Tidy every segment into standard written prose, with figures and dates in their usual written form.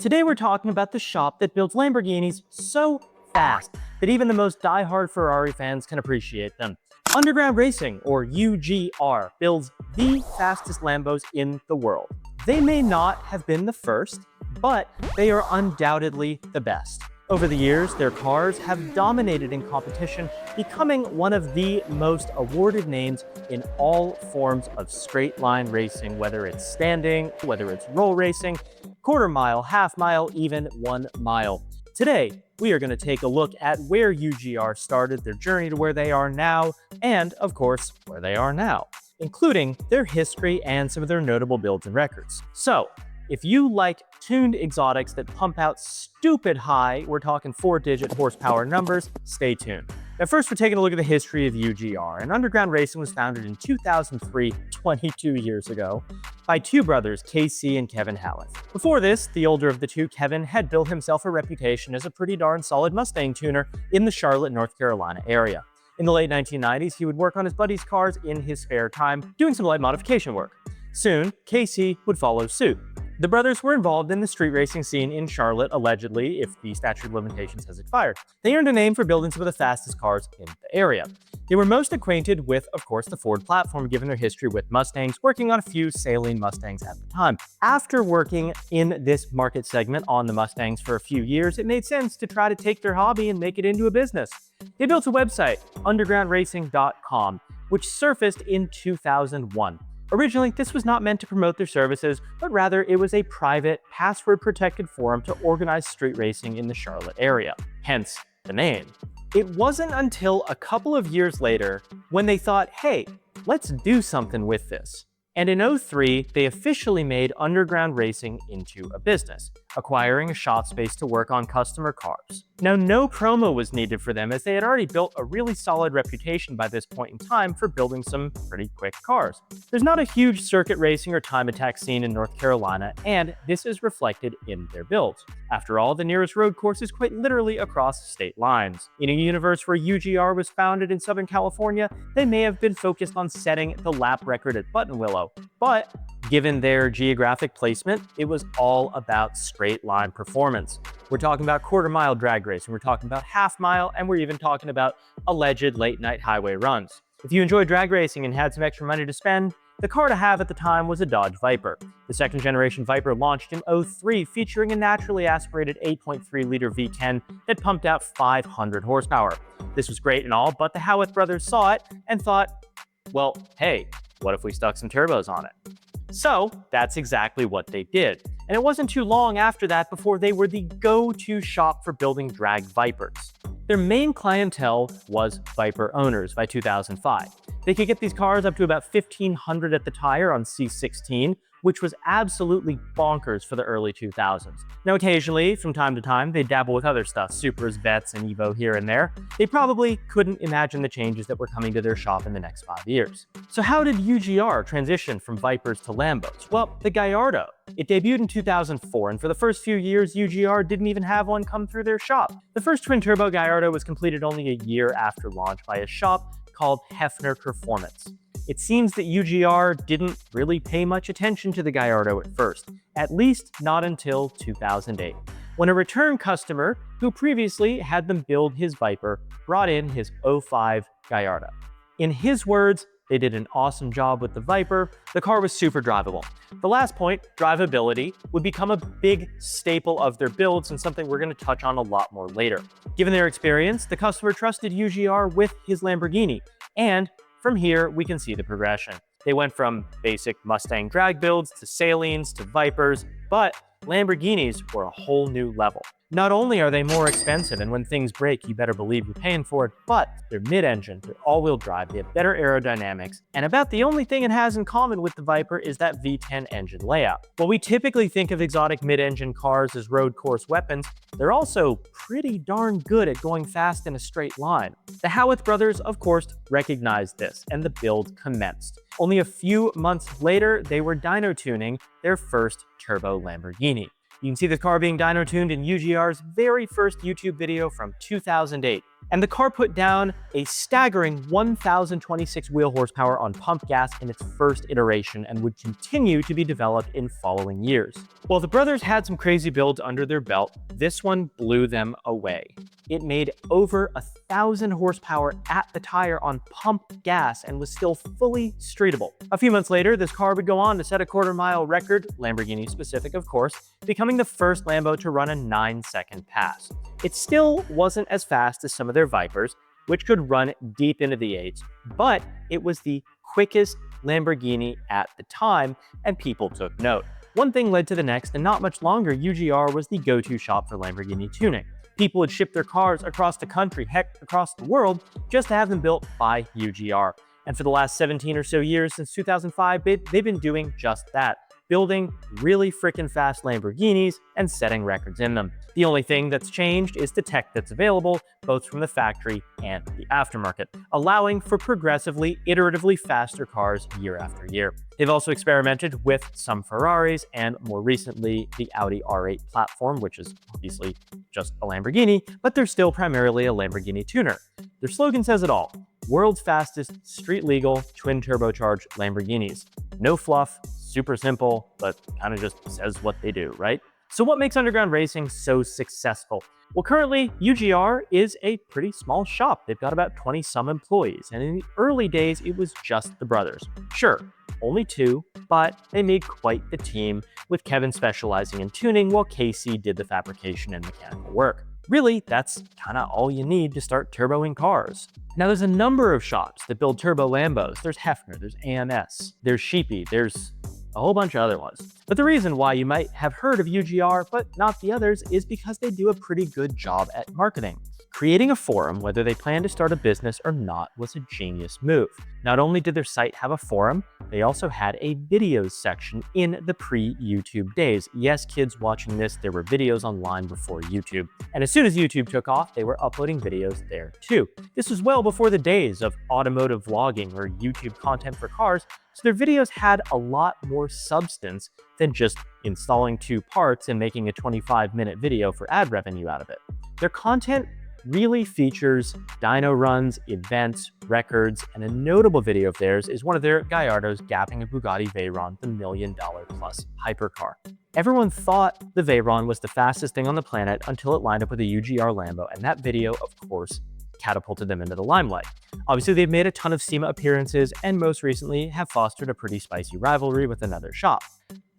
Today we're talking about the shop that builds Lamborghinis so fast that even the most die-hard Ferrari fans can appreciate them. Underground Racing, or UGR, builds the fastest Lambos in the world. They may not have been the first, but they are undoubtedly the best. Over the years, their cars have dominated in competition, becoming one of the most awarded names in all forms of straight line racing, whether it's standing, whether it's roll racing, quarter mile, half mile, even 1 mile. Today, we are going to take a look at where UGR started, their journey to where they are now, and of course, where they are now, including their history and some of their notable builds and records. So, if you like tuned exotics that pump out stupid high, we're talking 4-digit horsepower numbers, stay tuned. Now first, we're taking a look at the history of UGR. And Underground Racing was founded in 2003, 22 years ago, by two brothers, KC and Kevin Howeth. Before this, the older of the two, Kevin, had built himself a reputation as a pretty darn solid Mustang tuner in the Charlotte, North Carolina area. In the late 1990s, he would work on his buddies' cars in his spare time, doing some light modification work. Soon, KC would follow suit. The brothers were involved in the street racing scene in Charlotte, allegedly, if the statute of limitations has expired. They earned a name for building some of the fastest cars in the area. They were most acquainted with, of course, the Ford platform, given their history with Mustangs, working on a few Saleen Mustangs at the time. After working in this market segment on the Mustangs for a few years, it made sense to try to take their hobby and make it into a business. They built a website, undergroundracing.com, which surfaced in 2001. Originally, this was not meant to promote their services, but rather it was a private, password-protected forum to organize street racing in the Charlotte area, hence the name. It wasn't until a couple of years later when they thought, hey, let's do something with this. And in 2003, they officially made Underground Racing into a business, acquiring a shop space to work on customer cars. Now, no promo was needed for them as they had already built a really solid reputation by this point in time for building some pretty quick cars. There's not a huge circuit racing or time attack scene in North Carolina, and this is reflected in their builds. After all, the nearest road course is quite literally across state lines. In a universe where UGR was founded in Southern California, they may have been focused on setting the lap record at Buttonwillow, but given their geographic placement, it was all about straight line performance. We're talking about quarter mile drag racing, we're talking about half mile, and we're even talking about alleged late night highway runs. If you enjoy drag racing and had some extra money to spend, the car to have at the time was a Dodge Viper. The second generation Viper launched in 2003, featuring a naturally aspirated 8.3 liter V10 that pumped out 500 horsepower. This was great and all, but the Howeth brothers saw it and thought, well, hey, what if we stuck some turbos on it? So that's exactly what they did. And it wasn't too long after that before they were the go-to shop for building drag Vipers. Their main clientele was Viper owners by 2005. They could get these cars up to about $1,500 at the tire on C16, which was absolutely bonkers for the early 2000s. Now, occasionally, from time to time, they dabble with other stuff, Supras, Vets, and Evo here and there. They probably couldn't imagine the changes that were coming to their shop in the next 5 years. So how did UGR transition from Vipers to Lambos? Well, the Gallardo. It debuted in 2004, and for the first few years, UGR didn't even have one come through their shop. The first twin-turbo Gallardo was completed only a year after launch by a shop called Hefner Performance. It seems that UGR didn't really pay much attention to the Gallardo at first, at least not until 2008, when a return customer who previously had them build his Viper brought in his 05 Gallardo. In his words, they did an awesome job with the Viper. The car was super drivable. The last point, drivability, would become a big staple of their builds and something we're going to touch on a lot more later. Given their experience, the customer trusted UGR with his Lamborghini, and from here, we can see the progression. They went from basic Mustang drag builds to Saleens to Vipers, but Lamborghinis were a whole new level. Not only are they more expensive, and when things break, you better believe you're paying for it, but they're mid-engine, they're all-wheel drive, they have better aerodynamics, and about the only thing it has in common with the Viper is that V10 engine layout. While we typically think of exotic mid-engine cars as road course weapons, they're also pretty darn good at going fast in a straight line. The Howeth brothers, of course, recognized this, and the build commenced. Only a few months later, they were dyno tuning their first turbo Lamborghini. You can see the car being dyno tuned in UGR's very first YouTube video from 2008. And the car put down a staggering 1,026 wheel horsepower on pump gas in its first iteration and would continue to be developed in following years. While the brothers had some crazy builds under their belt, this one blew them away. It made over 1,000 horsepower at the tire on pump gas and was still fully streetable. A few months later, this car would go on to set a quarter-mile record, Lamborghini specific of course, becoming the first Lambo to run a 9-second pass. It still wasn't as fast as some of their Vipers, which could run deep into the 8s, but it was the quickest Lamborghini at the time, and people took note. One thing led to the next, and not much longer, UGR was the go-to shop for Lamborghini tuning. People would ship their cars across the country, heck, across the world, just to have them built by UGR. And for the last 17 or so years, since 2005, they've been doing just that, building really freaking fast Lamborghinis and setting records in them. The only thing that's changed is the tech that's available, both from the factory and the aftermarket, allowing for progressively, iteratively faster cars year after year. They've also experimented with some Ferraris and more recently the Audi R8 platform, which is obviously just a Lamborghini, but they're still primarily a Lamborghini tuner. Their slogan says it all: world's fastest, street legal, twin turbocharged Lamborghinis. No fluff, super simple, but kind of just says what they do, right? So what makes underground racing so successful? Well, currently, UGR is a pretty small shop. They've got about 20-some employees, and in the early days, it was just the brothers. Sure, only 2, but they made quite the team, with Kevin specializing in tuning while Casey did the fabrication and mechanical work. Really, that's kind of all you need to start turboing cars. Now, there's a number of shops that build turbo Lambos. There's Hefner, there's AMS, there's Sheepy, there's a whole bunch of other ones. But the reason why you might have heard of UGR but not the others is because they do a pretty good job at marketing. Creating a forum, whether they plan to start a business or not, was a genius move. Not only did their site have a forum, they also had a videos section in the pre-YouTube days. Yes, kids watching this, there were videos online before YouTube. And as soon as YouTube took off, they were uploading videos there too. This was well before the days of automotive vlogging or YouTube content for cars, so their videos had a lot more substance than just installing 2 parts and making a 25-minute video for ad revenue out of it. Their content really features dyno runs, events, records, and a notable video of theirs is one of their Gallardos gapping a Bugatti Veyron, the $1 million+ hypercar. Everyone thought the Veyron was the fastest thing on the planet until it lined up with a UGR Lambo, and that video, of course, catapulted them into the limelight. Obviously, they've made a ton of SEMA appearances and most recently have fostered a pretty spicy rivalry with another shop.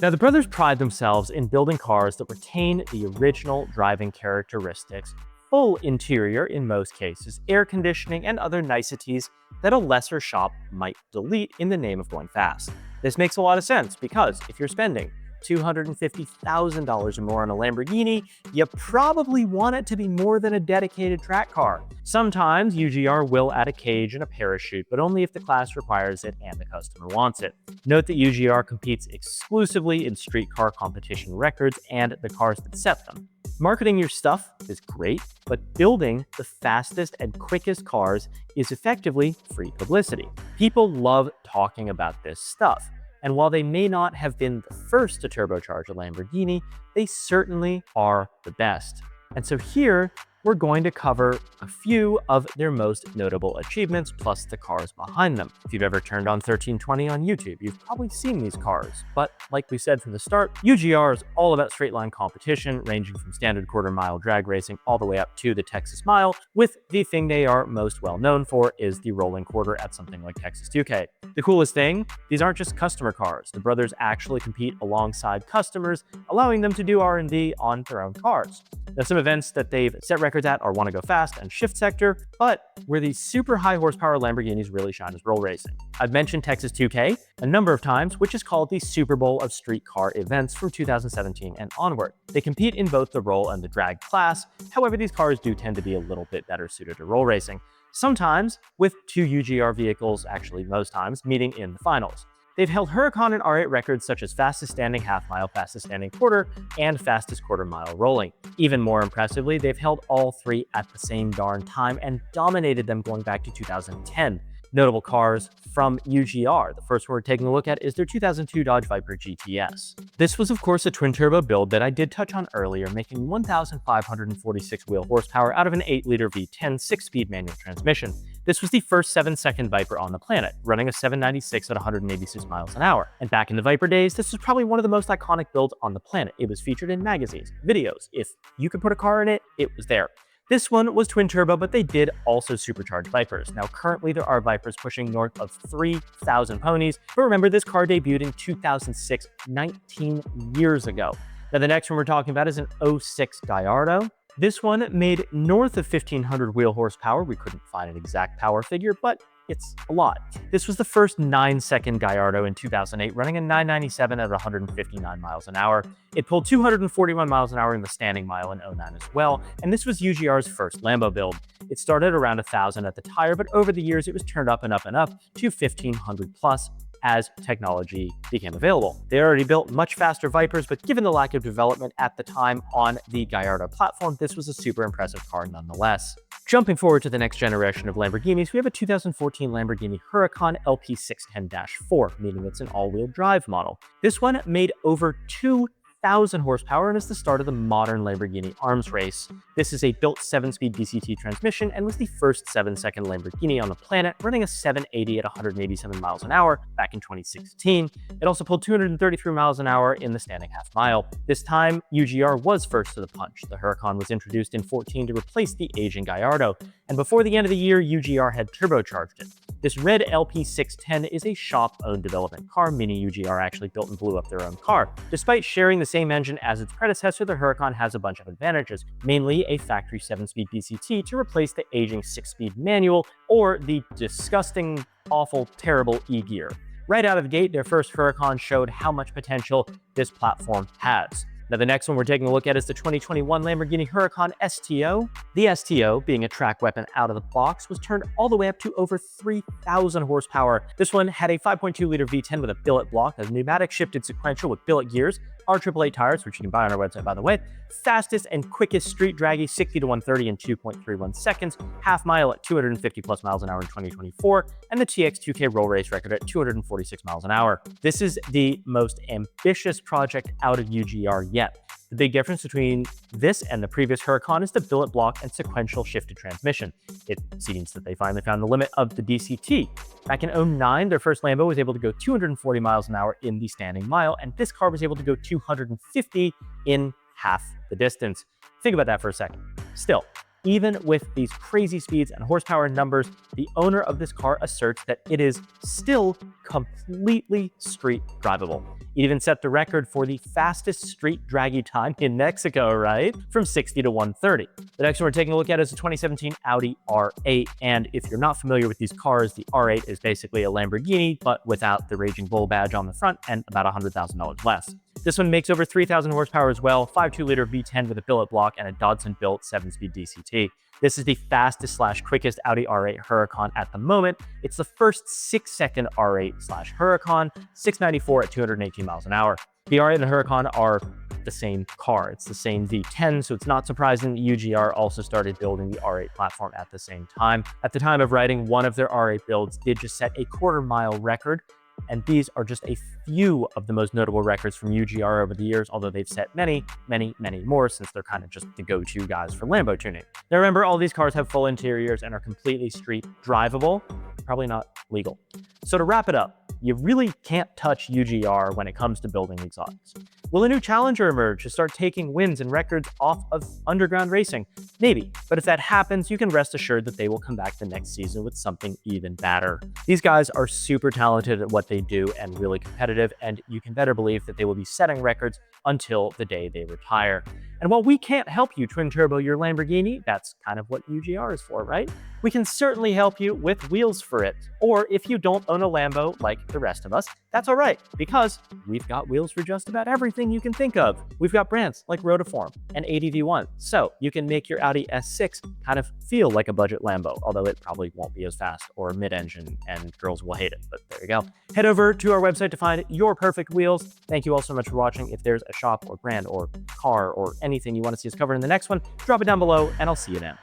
Now, the brothers pride themselves in building cars that retain the original driving characteristics, full interior in most cases, air conditioning, and other niceties that a lesser shop might delete in the name of going fast. This makes a lot of sense because if you're spending $250,000 or more on a Lamborghini, you probably want it to be more than a dedicated track car. Sometimes UGR will add a cage and a parachute, but only if the class requires it and the customer wants it. Note that UGR competes exclusively in street car competition records and the cars that set them. Marketing your stuff is great, but building the fastest and quickest cars is effectively free publicity. People love talking about this stuff. And while they may not have been the first to turbocharge a Lamborghini, they certainly are the best. And so here, we're going to cover a few of their most notable achievements, plus the cars behind them. If you've ever turned on 1320 on YouTube, you've probably seen these cars. But like we said from the start, UGR is all about straight line competition, ranging from standard quarter-mile drag racing all the way up to the Texas Mile, with the thing they are most well known for is the rolling quarter at something like Texas 2K. The coolest thing, these aren't just customer cars. The brothers actually compete alongside customers, allowing them to do R&D on their own cars. Now, some events that they've set records at are Wanna Go Fast and Shift Sector, but where these super high horsepower Lamborghinis really shine is roll racing. I've mentioned Texas 2K a number of times, which is called the Super Bowl of street car events from 2017 and onward. They compete in both the roll and the drag class. However, these cars do tend to be a little bit better suited to roll racing, sometimes with 2 UGR vehicles, actually most times, meeting in the finals. They've held Huracan and R8 records such as fastest standing half mile, fastest standing quarter, and fastest quarter mile rolling. Even more impressively, they've held all 3 at the same darn time and dominated them going back to 2010. notable cars from UGR. The first one we're taking a look at is their 2002 Dodge Viper GTS. This was, of course, a twin-turbo build that I did touch on earlier, making 1,546 wheel horsepower out of an 8-liter V10 6-speed manual transmission. This was the first 7-second Viper on the planet, running a 796 at 186 miles an hour. And back in the Viper days, this was probably one of the most iconic builds on the planet. It was featured in magazines, videos. If you could put a car in it, it was there. This one was twin turbo, but they did also supercharge Vipers. Now, currently there are Vipers pushing north of 3,000 ponies, but remember, this car debuted in 2006, 19 years ago. Now, the next one we're talking about is an 06 Gallardo. This one made north of 1,500 wheel horsepower. We couldn't find an exact power figure, but it's a lot. This was the first 9-second Gallardo in 2008, running a 997 at 159 miles an hour. It pulled 241 miles an hour in the standing mile in 09 as well, and this was UGR's first Lambo build. It started around 1,000 at the tire, but over the years it was turned up and up and up to 1,500 plus as technology became available. They already built much faster Vipers, but given the lack of development at the time on the Gallardo platform, this was a super impressive car nonetheless. Jumping forward to the next generation of Lamborghinis, we have a 2014 Lamborghini Huracan LP610-4, meaning it's an all-wheel drive model. This one made over 2,000 horsepower and is the start of the modern Lamborghini arms race. This is a built 7-speed DCT transmission and was the first 7-second Lamborghini on the planet, running a 780 at 187 miles an hour back in 2016. It also pulled 233 miles an hour in the standing half mile. This time, UGR was first to the punch. The Huracan was introduced in 2014 to replace the aging Gallardo, and before the end of the year, UGR had turbocharged it. This red LP610 is a shop-owned development car, meaning UGR actually built and blew up their own car. Despite sharing the same engine as its predecessor, the Huracan has a bunch of advantages, mainly a factory 7-speed DCT to replace the aging 6-speed manual or the disgusting, awful, terrible E-gear. Right out of the gate, their first Huracan showed how much potential this platform has. Now, the next one we're taking a look at is the 2021 Lamborghini Huracan STO. The STO, being a track weapon out of the box, was turned all the way up to over 3,000 horsepower. This one had a 5.2-liter V10 with a billet block, a pneumatic shifted sequential with billet gears, R888 tires, which you can buy on our website, by the way, fastest and quickest street draggy 60 to 130 in 2.31 seconds, half mile at 250 plus miles an hour in 2024, and the TX2K roll race record at 246 miles an hour. This is the most ambitious project out of UGR yet. The big difference between this and the previous Huracan is the billet block and sequential shifted transmission. It seems that they finally found the limit of the DCT. Back in 09, their first Lambo was able to go 240 miles an hour in the standing mile, and this car was able to go 250 in half the distance. Think about that for a second. Still, even with these crazy speeds and horsepower numbers, the owner of this car asserts that it is still completely street drivable. It even set the record for the fastest street draggy time in Mexico, right? From 60 to 130. The next one we're taking a look at is the 2017 Audi R8. And if you're not familiar with these cars, the R8 is basically a Lamborghini, but without the Raging Bull badge on the front and about $100,000 less. This one makes over 3,000 horsepower as well, 5.2-liter V10 with a billet block and a Dodson-built 7-speed DCT. This is the fastest / quickest Audi R8 Huracan at the moment. It's the first 6-second R8 / Huracan, 694 at 218 miles an hour. The R8 and the Huracan are the same car. It's the same V10, so it's not surprising that UGR also started building the R8 platform at the same time. At the time of writing, one of their R8 builds did just set a quarter-mile record, and these are just a few of the most notable records from UGR over the years, although they've set many, many, many more since they're kind of just the go-to guys for Lambo tuning. Now remember, all these cars have full interiors and are completely street drivable, probably not legal. So to wrap it up, you really can't touch UGR when it comes to building exotics. Will a new challenger emerge to start taking wins and records off of underground racing? Maybe, but if that happens, you can rest assured that they will come back the next season with something even better. These guys are super talented at what they do and really competitive, and you can better believe that they will be setting records until the day they retire. And while we can't help you twin turbo your Lamborghini, that's kind of what UGR is for, right? We can certainly help you with wheels for it. Or if you don't own a Lambo like the rest of us, that's all right, because we've got wheels for just about everything you can think of. We've got brands like Rotiform and ADV1, so you can make your Audi S6 kind of feel like a budget Lambo, although it probably won't be as fast or mid-engine and girls will hate it, but there you go. Head over to our website to find your perfect wheels. Thank you all so much for watching. If there's a shop or brand or car or anything you want to see us cover in the next one, drop it down below and I'll see you then.